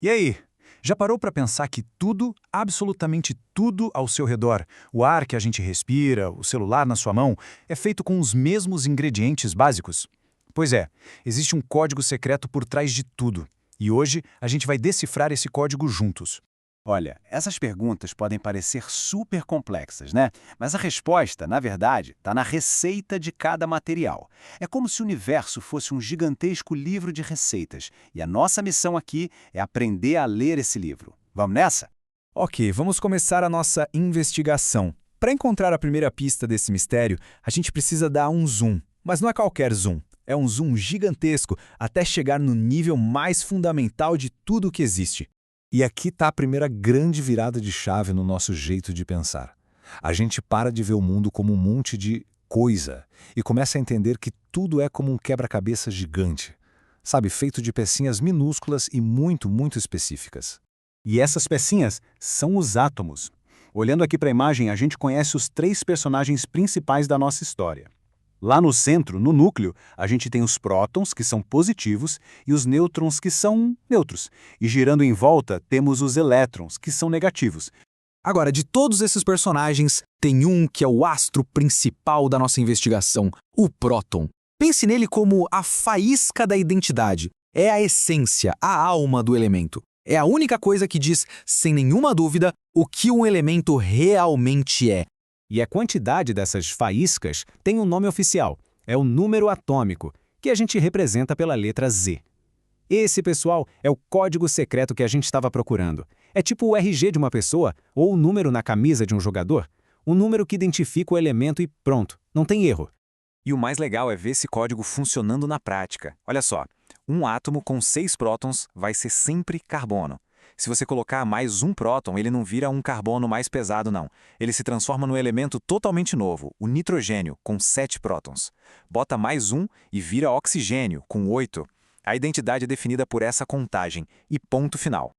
E aí, já parou para pensar que tudo, absolutamente tudo ao seu redor, o ar que a gente respira, o celular na sua mão, é feito com os mesmos ingredientes básicos? Pois é, existe um código secreto por trás de tudo. E hoje a gente vai decifrar esse código juntos. Olha, essas perguntas podem parecer super complexas, né? Mas a resposta, na verdade, está na receita de cada material. É como se o universo fosse um gigantesco livro de receitas. E a nossa missão aqui é aprender a ler esse livro. Vamos nessa? Ok, vamos começar a nossa investigação. Para encontrar a primeira pista desse mistério, a gente precisa dar um zoom. Mas não é qualquer zoom. É um zoom gigantesco até chegar no nível mais fundamental de tudo o que existe. E aqui está a primeira grande virada de chave no nosso jeito de pensar. A gente para de ver o mundo como um monte de coisa e começa a entender que tudo é como um quebra-cabeça gigante, sabe, feito de pecinhas minúsculas e muito específicas. E essas pecinhas são os átomos. Olhando aqui para a imagem, a gente conhece os três personagens principais da nossa história. Lá no centro, no núcleo, a gente tem os prótons, que são positivos, e os nêutrons, que são neutros. E girando em volta, temos os elétrons, que são negativos. Agora, de todos esses personagens, tem um que é o astro principal da nossa investigação, o próton. Pense nele como a faísca da identidade. É a essência, a alma do elemento. É a única coisa que diz, sem nenhuma dúvida, o que um elemento realmente é. E a quantidade dessas faíscas tem um nome oficial, é o número atômico, que a gente representa pela letra Z. Esse, pessoal, é o código secreto que a gente estava procurando. É tipo o RG de uma pessoa ou o número na camisa de um jogador, um número que identifica o elemento e pronto, não tem erro. E o mais legal é ver esse código funcionando na prática. Olha só, um átomo com 6 prótons vai ser sempre carbono. Se você colocar mais um próton, ele não vira um carbono mais pesado, não. Ele se transforma num elemento totalmente novo, o nitrogênio, com 7 prótons. Bota mais um e vira oxigênio, com 8. A identidade é definida por essa contagem. E ponto final.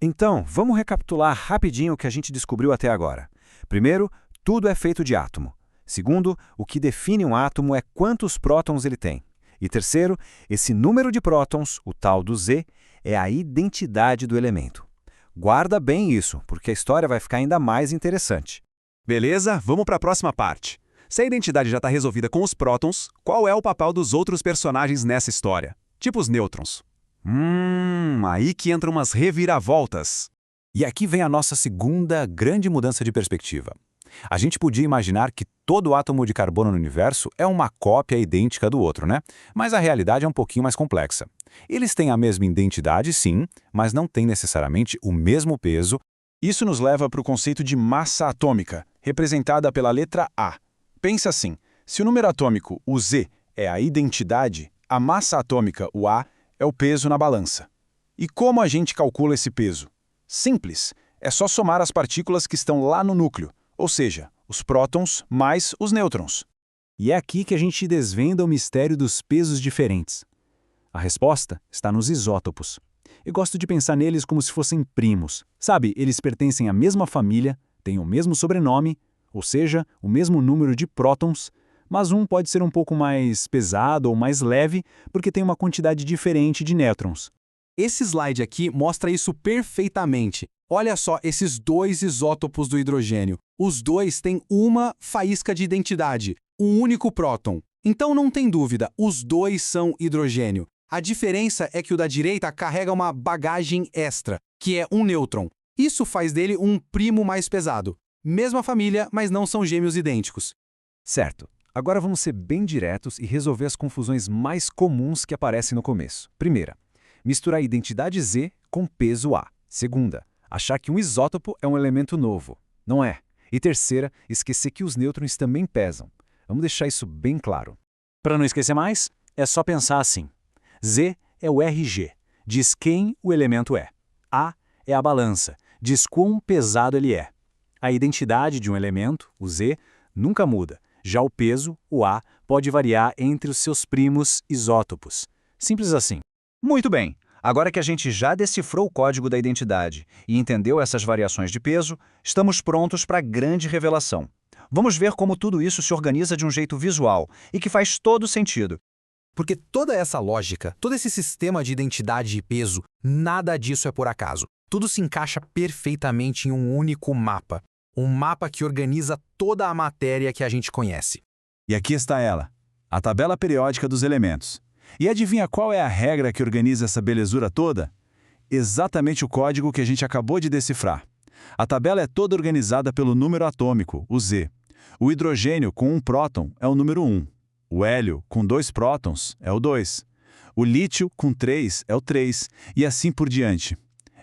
Então, vamos recapitular rapidinho o que a gente descobriu até agora. Primeiro, tudo é feito de átomo. Segundo, o que define um átomo é quantos prótons ele tem. E terceiro, esse número de prótons, o tal do Z, é a identidade do elemento. Guarda bem isso, porque a história vai ficar ainda mais interessante. Beleza, vamos para a próxima parte. Se a identidade já está resolvida com os prótons, qual é o papel dos outros personagens nessa história? Tipo os nêutrons. Aí que entram umas reviravoltas. E aqui vem a nossa segunda grande mudança de perspectiva. A gente podia imaginar que todo átomo de carbono no universo é uma cópia idêntica do outro, né? Mas a realidade é um pouquinho mais complexa. Eles têm a mesma identidade, sim, mas não têm necessariamente o mesmo peso. Isso nos leva para o conceito de massa atômica, representada pela letra A. Pensa assim, se o número atômico, o Z, é a identidade, a massa atômica, o A, é o peso na balança. E como a gente calcula esse peso? Simples, é só somar as partículas que estão lá no núcleo, ou seja, os prótons mais os nêutrons. E é aqui que a gente desvenda o mistério dos pesos diferentes. A resposta está nos isótopos. Eu gosto de pensar neles como se fossem primos. Sabe, eles pertencem à mesma família, têm o mesmo sobrenome, ou seja, o mesmo número de prótons, mas um pode ser um pouco mais pesado ou mais leve porque tem uma quantidade diferente de nêutrons. Esse slide aqui mostra isso perfeitamente. Olha só esses dois isótopos do hidrogênio. Os dois têm uma faísca de identidade, um único próton. Então não tem dúvida, os dois são hidrogênio. A diferença é que o da direita carrega uma bagagem extra, que é um nêutron. Isso faz dele um primo mais pesado. Mesma família, mas não são gêmeos idênticos. Certo. Agora vamos ser bem diretos e resolver as confusões mais comuns que aparecem no começo. Primeira, misturar a identidade Z com peso A. Segunda, achar que um isótopo é um elemento novo. Não é. E terceira, esquecer que os nêutrons também pesam. Vamos deixar isso bem claro. Para não esquecer mais, é só pensar assim. Z é o RG, diz quem o elemento é. A é a balança, diz quão pesado ele é. A identidade de um elemento, o Z, nunca muda. Já o peso, o A, pode variar entre os seus primos isótopos. Simples assim. Muito bem. Agora que a gente já decifrou o código da identidade e entendeu essas variações de peso, estamos prontos para a grande revelação. Vamos ver como tudo isso se organiza de um jeito visual e que faz todo sentido. Porque toda essa lógica, todo esse sistema de identidade e peso, nada disso é por acaso. Tudo se encaixa perfeitamente em um único mapa. Um mapa que organiza toda a matéria que a gente conhece. E aqui está ela, a tabela periódica dos elementos. E adivinha qual é a regra que organiza essa belezura toda? Exatamente o código que a gente acabou de decifrar. A tabela é toda organizada pelo número atômico, o Z. O hidrogênio com um próton é o número 1. O hélio com 2 prótons é o 2. O lítio com 3 é o 3. E assim por diante.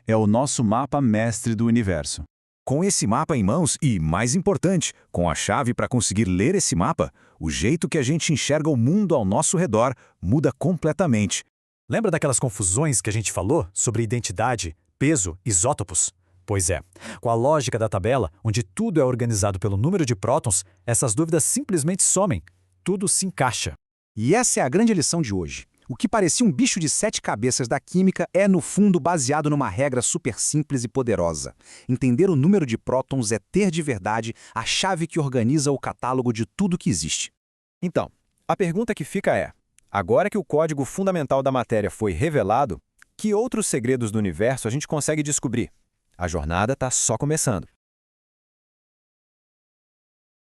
É o nosso mapa mestre do universo. Com esse mapa em mãos e, mais importante, com a chave para conseguir ler esse mapa, o jeito que a gente enxerga o mundo ao nosso redor muda completamente. Lembra daquelas confusões que a gente falou sobre identidade, peso, isótopos? Pois é, com a lógica da tabela, onde tudo é organizado pelo número de prótons, essas dúvidas simplesmente somem. Tudo se encaixa. E essa é a grande lição de hoje. O que parecia um bicho de 7 cabeças da química é, no fundo, baseado numa regra super simples e poderosa. Entender o número de prótons é ter de verdade a chave que organiza o catálogo de tudo que existe. Então, a pergunta que fica é, agora que o código fundamental da matéria foi revelado, que outros segredos do universo a gente consegue descobrir? A jornada está só começando.